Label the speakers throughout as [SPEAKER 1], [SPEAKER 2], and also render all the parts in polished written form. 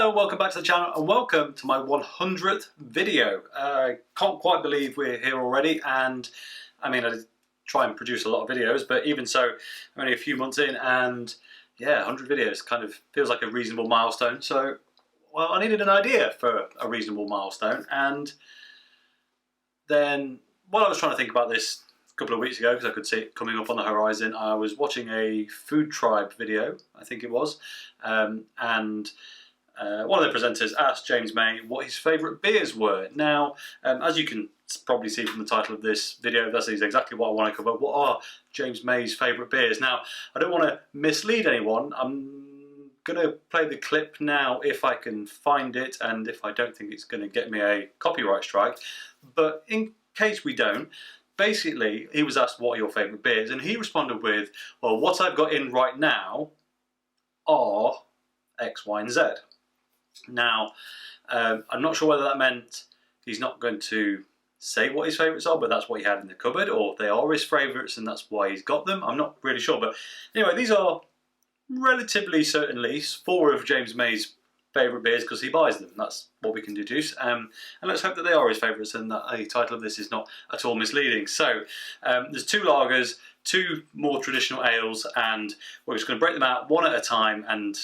[SPEAKER 1] Hello, welcome back to the channel and welcome to my 100th video. I can't quite believe we're here already, and I mean, I try and produce a lot of videos, but even so, I'm only a few months in, and yeah, 100 videos kind of feels like a reasonable milestone. So, well, I needed an idea for a reasonable milestone, and then while I was trying to think about this a couple of weeks ago, because I could see it coming up on the horizon, I was watching a Food Tribe video, I think it was, and one of the presenters asked James May what his favourite beers were. Now, as you can probably see from the title of this video, that is exactly what I want to cover. What are James May's favourite beers? Now, I don't want to mislead anyone. I'm going to play the clip now if I can find it, and if I don't think it's going to get me a copyright strike. But in case we don't, basically, he was asked, what are your favourite beers? And he responded with, well, what I've got in right now are X, Y, and Z. Now, I'm not sure whether that meant he's not going to say what his favourites are, but that's what he had in the cupboard, or they are his favourites and that's why he's got them. I'm not really sure, but anyway, these are relatively certainly 4 of James May's favourite beers because he buys them. That's what we can deduce. And let's hope that they are his favourites and that the title of this is not at all misleading. So, there's 2 lagers, 2 more traditional ales, and we're just going to break them out one at a time and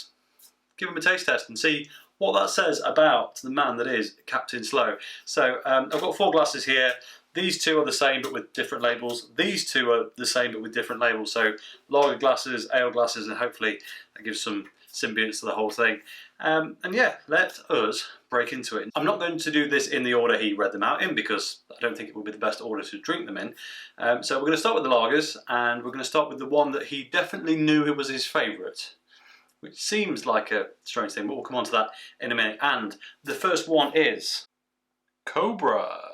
[SPEAKER 1] give them a taste test and see what that says about the man that is Captain Slow. So I've got 4 glasses here. These 2 are the same but with different labels. These 2 are the same but with different labels. So lager glasses, ale glasses, and hopefully that gives some symbionts to the whole thing. And yeah, let us break into it. I'm not going to do this in the order he read them out in because I don't think it would be the best order to drink them in. So we're going to start with the lagers, and we're going to start with the one that he definitely knew it was his favourite, which seems like a strange thing, but we'll come on to that in a minute. And the first one is Cobra.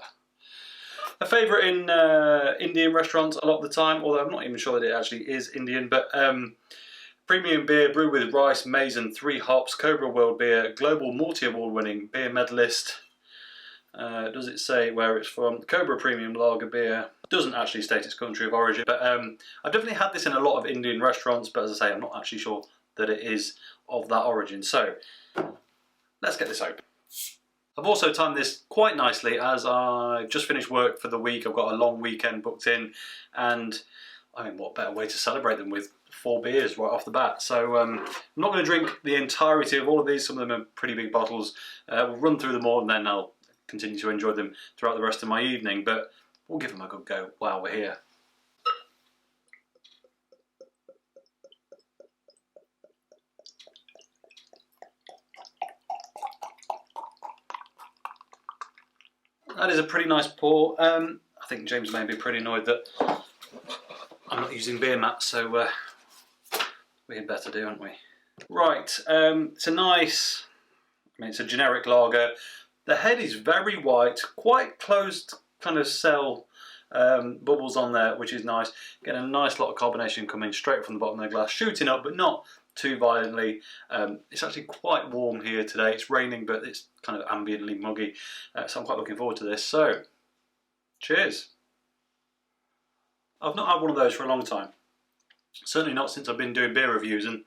[SPEAKER 1] A favourite in Indian restaurants a lot of the time, although I'm not even sure that it actually is Indian, but premium beer brewed with rice, maize and 3 hops, Cobra World Beer, Global Multi-Award winning beer medalist. Does it say where it's from? Cobra Premium Lager Beer. Doesn't actually state its country of origin, but I've definitely had this in a lot of Indian restaurants, but as I say, I'm not actually sure that it is of that origin. So let's get this open. I've also timed this quite nicely as I've just finished work for the week. I've got a long weekend booked in, and I mean, what better way to celebrate them with 4 beers right off the bat. So I'm not going to drink the entirety of all of these. Some of them are pretty big bottles. We'll run through them all and then I'll continue to enjoy them throughout the rest of my evening, but we'll give them a good go while we're here. That is a pretty nice pour. I think James may be pretty annoyed that I'm not using beer mats, so we had better do, haven't we? Right, it's a nice, I mean, it's a generic lager. The head is very white, quite closed kind of cell bubbles on there, which is nice. Getting a nice lot of carbonation coming straight from the bottom of the glass, shooting up, but not too violently. It's actually quite warm here today. It's raining, but it's kind of ambiently muggy, so I'm quite looking forward to this. So, cheers. I've not had one of those for a long time. Certainly not since I've been doing beer reviews, and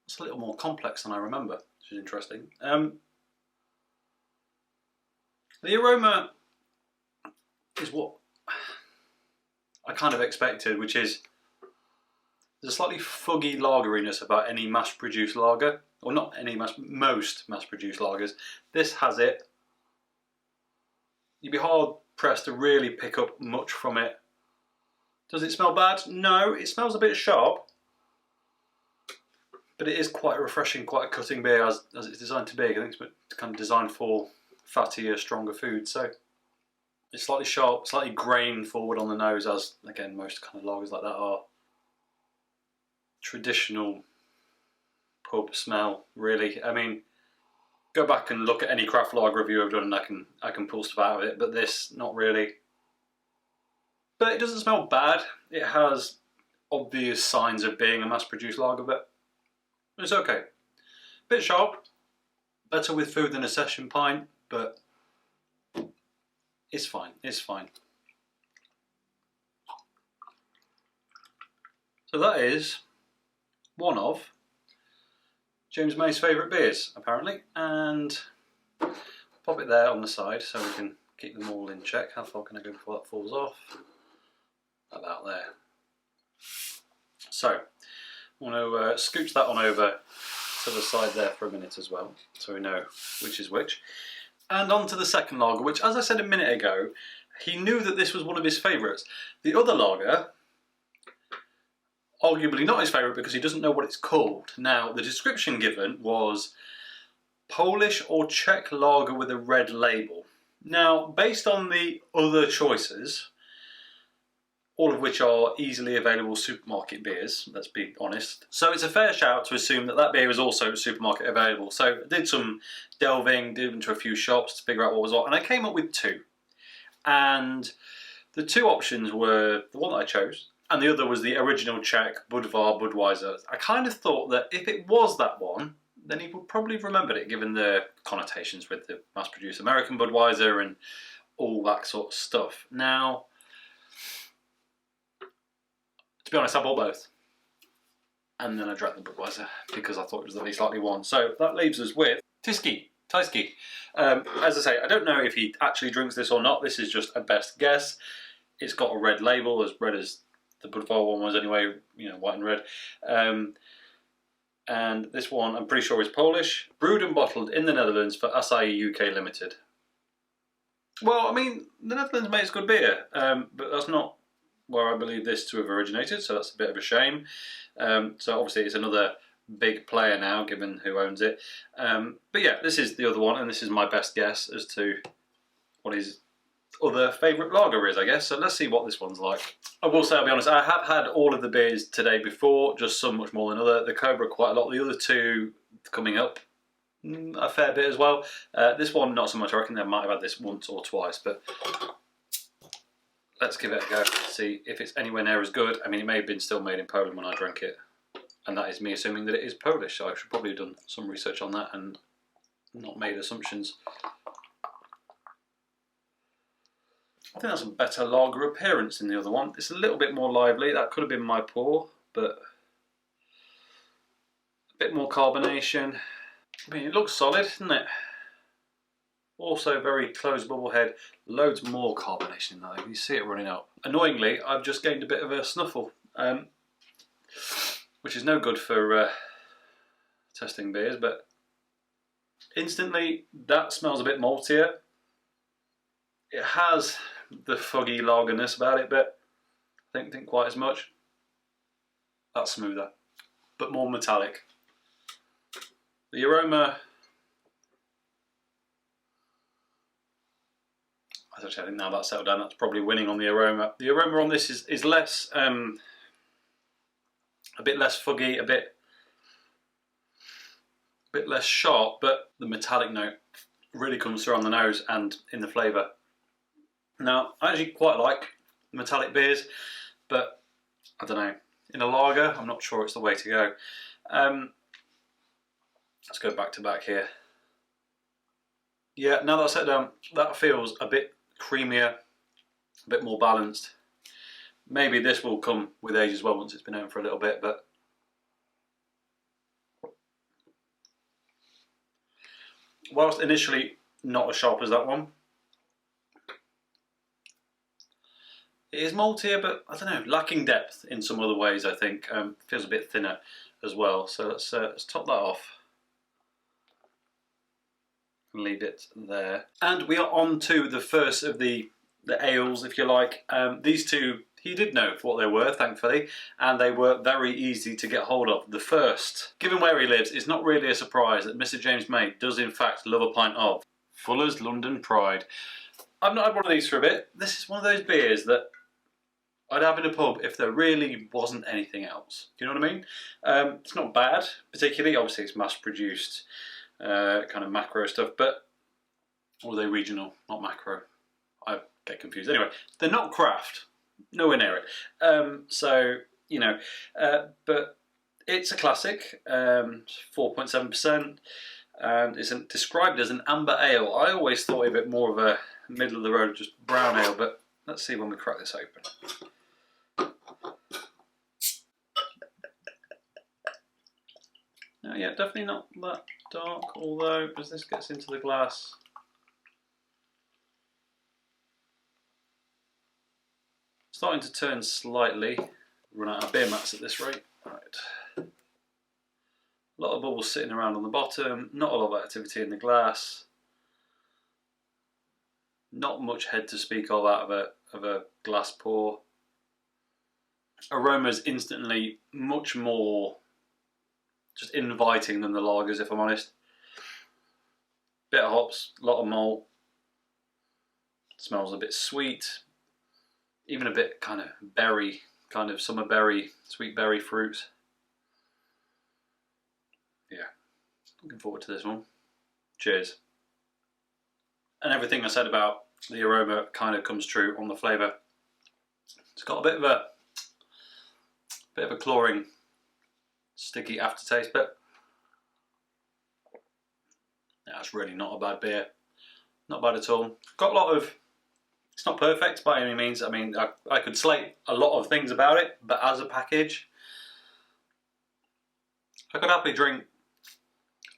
[SPEAKER 1] it's a little more complex than I remember, which is interesting. The aroma is what I kind of expected, which is there's a slightly fuggy lageriness about any mass-produced lager, or not any most mass-produced lagers. This has it. You'd be hard-pressed to really pick up much from it. Does it smell bad? No, it smells a bit sharp, but it is quite a refreshing, quite a cutting beer as it's designed to be. I think it's kind of designed for fattier, stronger food. So it's slightly sharp, slightly grain forward on the nose, as again most kind of lagers like that are. Traditional pub smell, really. I mean, go back and look at any craft lager review I've done and I can pull stuff out of it, but this, not really. But it doesn't smell bad. It has obvious signs of being a mass-produced lager, but it's okay. Bit sharp, better with food than a session pint, but it's fine, it's fine. So that is one of James May's favourite beers, apparently, and pop it there on the side so we can keep them all in check. How far can I go before that falls off? About there. So, I want to scooch that on over to the side there for a minute as well, so we know which is which. And on to the second lager, which, as I said a minute ago, he knew that this was one of his favourites. The other lager, arguably not his favourite because he doesn't know what it's called. Now, the description given was Polish or Czech lager with a red label. Now, based on the other choices, all of which are easily available supermarket beers, let's be honest. So it's a fair shout to assume that that beer is also supermarket available. So I did some delving, did into a few shops to figure out what was what, and I came up with two. And the two options were the one that I chose, and the other was the original Czech Budvar-Budweiser. I kind of thought that if it was that one, then he would probably have remembered it, given the connotations with the mass-produced American Budweiser and all that sort of stuff. Now, to be honest, I bought both. And then I drank the Budweiser because I thought it was the least likely one. So that leaves us with Tyskie. As I say, I don't know if he actually drinks this or not. This is just a best guess. It's got a red label, as red as the Budvar one was anyway, you know, white and red. And this one, I'm pretty sure, is Polish. Brewed and bottled in the Netherlands for Asahi UK Limited. Well, I mean, the Netherlands makes good beer, but that's not where I believe this to have originated, so that's a bit of a shame. So obviously it's another big player now, given who owns it. But yeah, this is the other one, and this is my best guess as to what his other favourite lager is, I guess. So let's see what this one's like. I will say, I'll be honest, I have had all of the beers today before, just some much more than other. The Cobra quite a lot, the other two coming up a fair bit as well. This one not so much. I reckon I might have had this once or twice, but let's give it a go, see if it's anywhere near as good. I mean, it may have been still made in Poland when I drank it, and that is me assuming that it is Polish, so I should probably have done some research on that and not made assumptions. I think that's a better lager appearance than the other one. It's a little bit more lively. That could have been my pour, but a bit more carbonation. I mean, it looks solid, doesn't it? Also very closed bubble head, loads more carbonation in that. You see it running up. Annoyingly, I've just gained a bit of a snuffle, which is no good for testing beers, but instantly that smells a bit maltier. It has the foggy lagerness about it, but I don't think quite as much. That's smoother, but more metallic. The aroma, actually, I think now that's settled down, that's probably winning on the aroma. The aroma on this is less, a bit less foggy, a bit less sharp, but the metallic note really comes through on the nose and in the flavour. Now, I actually quite like metallic beers, but I don't know, in a lager, I'm not sure it's the way to go. Let's go back to back here. Yeah, now that I've set down, that feels a bit creamier, a bit more balanced. Maybe this will come with age as well once it's been out for a little bit, but whilst initially not as sharp as that one, it is maltier, but I don't know, lacking depth in some other ways, I think. Feels a bit thinner as well. So let's top that off and leave it there. And we are on to the first of the ales, if you like. These two, he did know what they were, thankfully, and they were very easy to get hold of. The first, given where he lives, it's not really a surprise that Mr. James May does in fact love a pint of Fuller's London Pride. I've not had one of these for a bit. This is one of those beers that I'd have in a pub if there really wasn't anything else. Do you know what I mean? It's not bad, particularly. Obviously, it's mass-produced kind of macro stuff, but or are they regional, not macro? I get confused. Anyway, they're not craft, nowhere near it. So you know, but it's a classic, 4.7%, and it's described as an amber ale. I always thought of it more of a middle of the road, just brown ale, but let's see when we crack this open. Yeah, definitely not that dark, although as this gets into the glass, starting to turn slightly. Run out of beer mats at this rate. Right. A lot of bubbles sitting around on the bottom, not a lot of activity in the glass. Not much head to speak of out of a glass pour. Aroma's instantly much more just inviting than the lagers, if I'm honest. Bit of hops, a lot of malt. Smells a bit sweet. Even a bit kind of berry, kind of summer berry, sweet berry fruit. Yeah, looking forward to this one. Cheers. And everything I said about the aroma kind of comes true on the flavour. It's got a bit of a cloying, sticky aftertaste, but that's really not a bad beer. Not bad at all. Got a lot of. It's not perfect by any means. I mean, I could slate a lot of things about it, but as a package, I could happily drink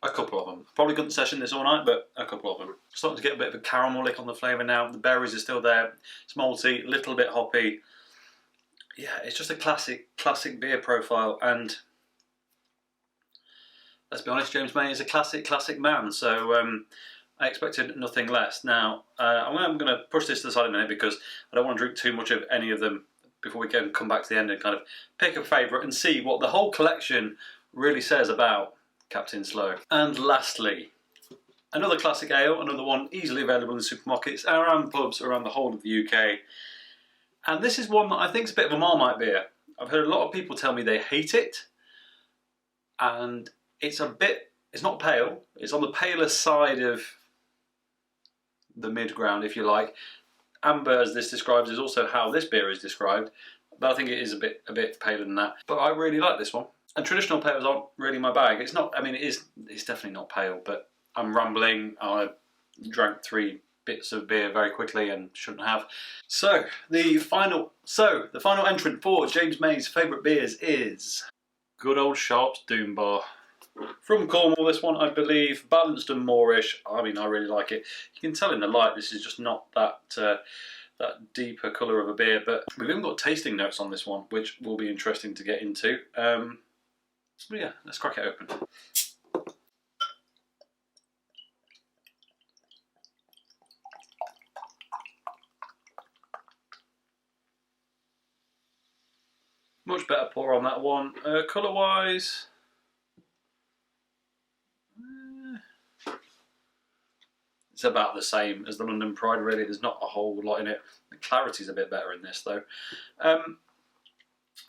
[SPEAKER 1] a couple of them. Probably couldn't session this all night, but a couple of them. Starting to get a bit of a caramel lick on the flavour now. The berries are still there. It's malty, a little bit hoppy. Yeah, it's just a classic beer profile. And let's be honest, James May is a classic man. So I expected nothing less. Now, I'm going to push this to the side a minute because I don't want to drink too much of any of them before we can come back to the end and kind of pick a favourite and see what the whole collection really says about Captain Slow. And lastly, another classic ale, another one easily available in supermarkets and around pubs around the whole of the UK. And this is one that I think is a bit of a Marmite beer. I've heard a lot of people tell me they hate it. And it's not pale, it's on the paler side of the mid-ground, if you like. Amber, as this describes, is also how this beer is described. But I think it is a bit paler than that. But I really like this one. And traditional pales aren't really my bag. It's not. I mean, it's definitely not pale. But I'm rambling. I drank 3 bits of beer very quickly and shouldn't have. So the final entrant for James May's favourite beers is good old Sharp's Doom Bar. From Cornwall, this one, I believe, balanced and moorish. I mean, I really like it. You can tell in the light this is just not that deeper colour of a beer. But we've even got tasting notes on this one, which will be interesting to get into. But yeah, let's crack it open. Much better pour on that one. Colour-wise, it's about the same as the London Pride, really. There's not a whole lot in it. The clarity's a bit better in this, though.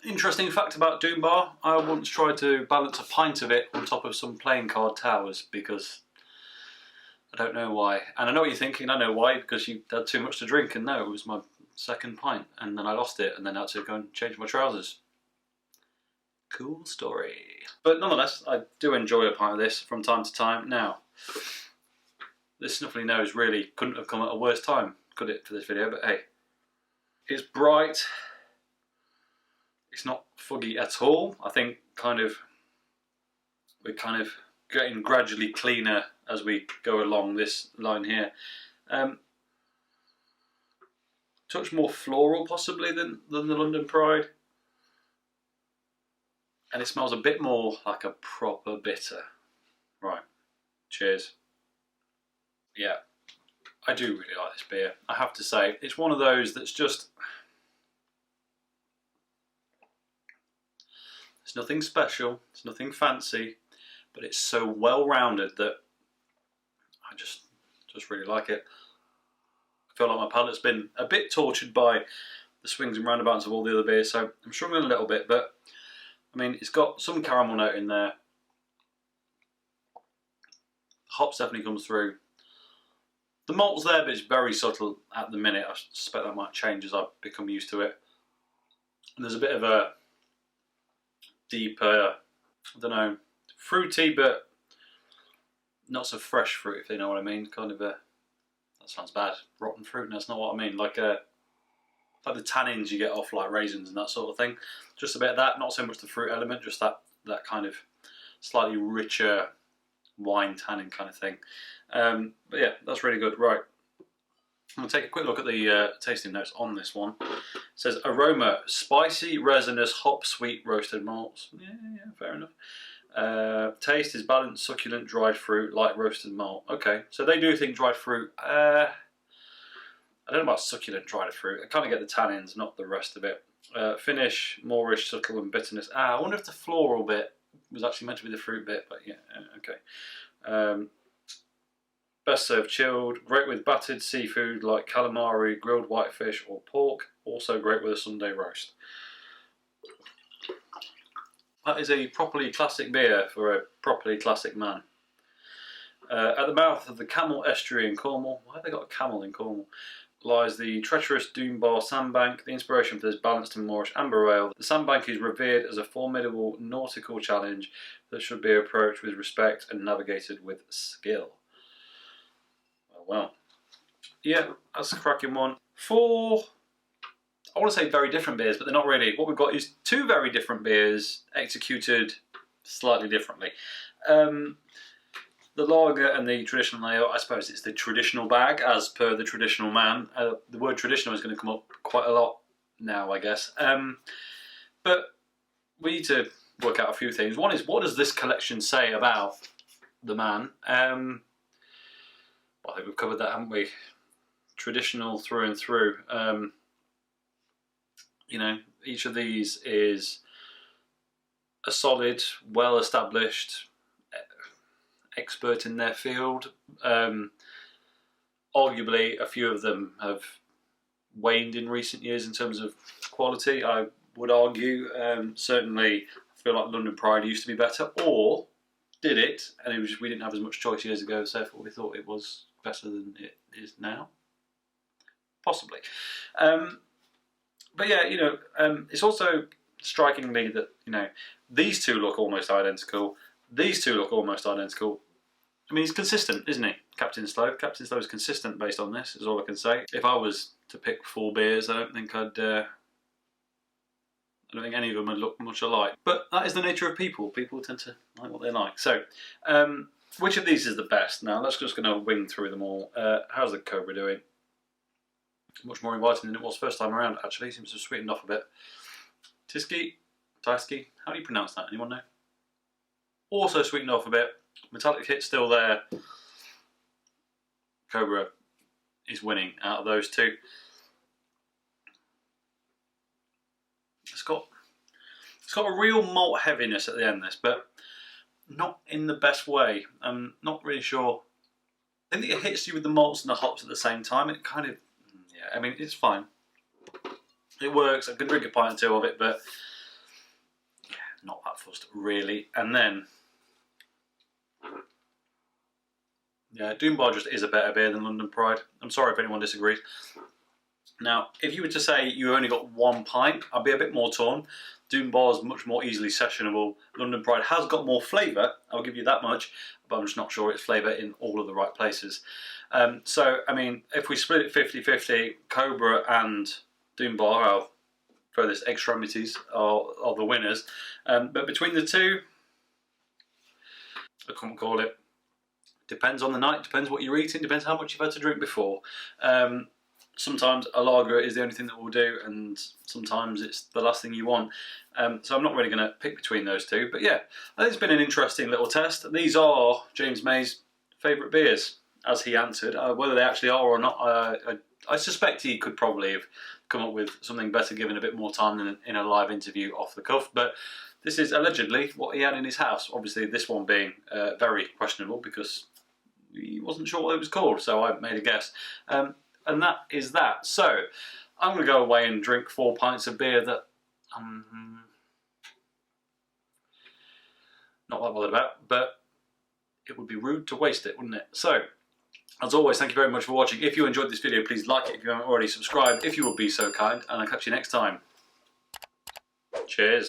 [SPEAKER 1] Interesting fact about Doom Bar, I once tried to balance a pint of it on top of some playing card towers because I don't know why. And I know what you're thinking, I know why, because you had too much to drink, and no, it was my second pint, and then I lost it, and then I had to go and change my trousers. Cool story. But nonetheless, I do enjoy a pint of this from time to time. Now, this Snuffly Nose really couldn't have come at a worse time, could it, for this video, but hey. It's bright. It's not fuggy at all. I think we're kind of getting gradually cleaner as we go along this line here. Touch more floral possibly than the London Pride. And it smells a bit more like a proper bitter. Right, cheers. Yeah, I do really like this beer. I have to say, it's one of those that's just... It's nothing special, it's nothing fancy, but it's so well-rounded that I just really like it. I feel like my palate's been a bit tortured by the swings and roundabouts of all the other beers, so I'm struggling a little bit, but I mean, it's got some caramel note in there. Hops definitely comes through. The malt's there, but it's very subtle at the minute. I suspect that might change as I become used to it. And there's a bit of a deeper, I don't know, fruity, but not so fresh fruit, if you know what I mean. Kind of a, that sounds bad, rotten fruit, and that's not what I mean. Like the tannins you get off like raisins and that sort of thing. Just a bit of that, not so much the fruit element, just that kind of slightly richer wine tannin kind of thing. But yeah, that's really good. Right, I'm going to take a quick look at the tasting notes on this one. It says aroma, spicy, resinous, hop, sweet, roasted malts. Yeah, fair enough. Taste is balanced, succulent, dried fruit, light roasted malt. Okay, so they do think dried fruit. I don't know about succulent dried fruit. I kind of get the tannins, not the rest of it. Finish, moreish, subtle, and bitterness. I wonder if the floral bit was actually meant to be the fruit bit, but yeah, okay. Best served chilled. Great with battered seafood like calamari, grilled whitefish, or pork. Also great with a Sunday roast. That is a properly classic beer for a properly classic man. At the mouth of the Camel Estuary in Cornwall. Why have they got a camel in Cornwall? Lies the treacherous Doombar Sandbank, the inspiration for this balanced and moorish amber ale. The sandbank is revered as a formidable nautical challenge that should be approached with respect and navigated with skill. Well, yeah, that's a cracking one. Four, I want to say very different beers, but they're not really. What we've got is two very different beers executed slightly differently. The lager and the traditional ale, I suppose it's the traditional bag, as per the traditional man. The word traditional is going to come up quite a lot now, I guess. But we need to work out a few things. One is, what does this collection say about the man? Well, I think we've covered that, haven't we? Traditional through and through. You know, each of these is a solid, well-established expert in their field. Arguably, a few of them have waned in recent years in terms of quality, I would argue. Certainly, I feel like London Pride used to be better, or did it, and it was just, we didn't have as much choice years ago, so therefore we thought it was better than it is now. Possibly. But yeah, you know, it's also striking me that, you know, these two look almost identical. These two look almost identical. I mean, he's consistent, isn't he? Captain Slow. Captain Slow is consistent based on this, is all I can say. If I was to pick four beers, I don't think I don't think any of them would look much alike. But that is the nature of people. People tend to like what they like. So, which of these is the best? Now, let's just going to wing through them all. How's the Cobra doing? Much more inviting than it was first time around, actually. Seems to have sweetened off a bit. Tyskie? How do you pronounce that? Anyone know? Also sweetened off a bit. Metallic hit still there. Cobra is winning out of those two. It's got a real malt heaviness at the end of this, but not in the best way. I'm not really sure. I think it hits you with the malts and the hops at the same time. It kind of, yeah, I mean, it's fine. It works. I can drink a pint or two of it, but yeah, not that fussed really. And then, yeah, Doombar just is a better beer than London Pride. I'm sorry if anyone disagrees. Now, if you were to say you only got one pint, I'd be a bit more torn. Doombar is much more easily sessionable. London Pride has got more flavour, I'll give you that much, but I'm just not sure it's flavour in all of the right places. So, I mean, if we split it 50-50, Cobra and Doombar, our furthest extremities, are the winners. But between the two, I couldn't call it. Depends on the night, depends what you're eating, depends how much you've had to drink before. Sometimes a lager is the only thing that will do, and sometimes it's the last thing you want. So I'm not really going to pick between those two. But yeah, I think it's been an interesting little test. These are James May's favourite beers, as he answered. Whether they actually are or not, I suspect he could probably have come up with something better given a bit more time than in a live interview off the cuff. But this is allegedly what he had in his house. Obviously this one being very questionable because he wasn't sure what it was called, so I made a guess. And that is that. So, I'm going to go away and drink 4 pints of beer that I'm not that bothered about, but it would be rude to waste it, wouldn't it? So, as always, thank you very much for watching. If you enjoyed this video, please like it if you haven't already subscribed, if you would be so kind, and I'll catch you next time. Cheers.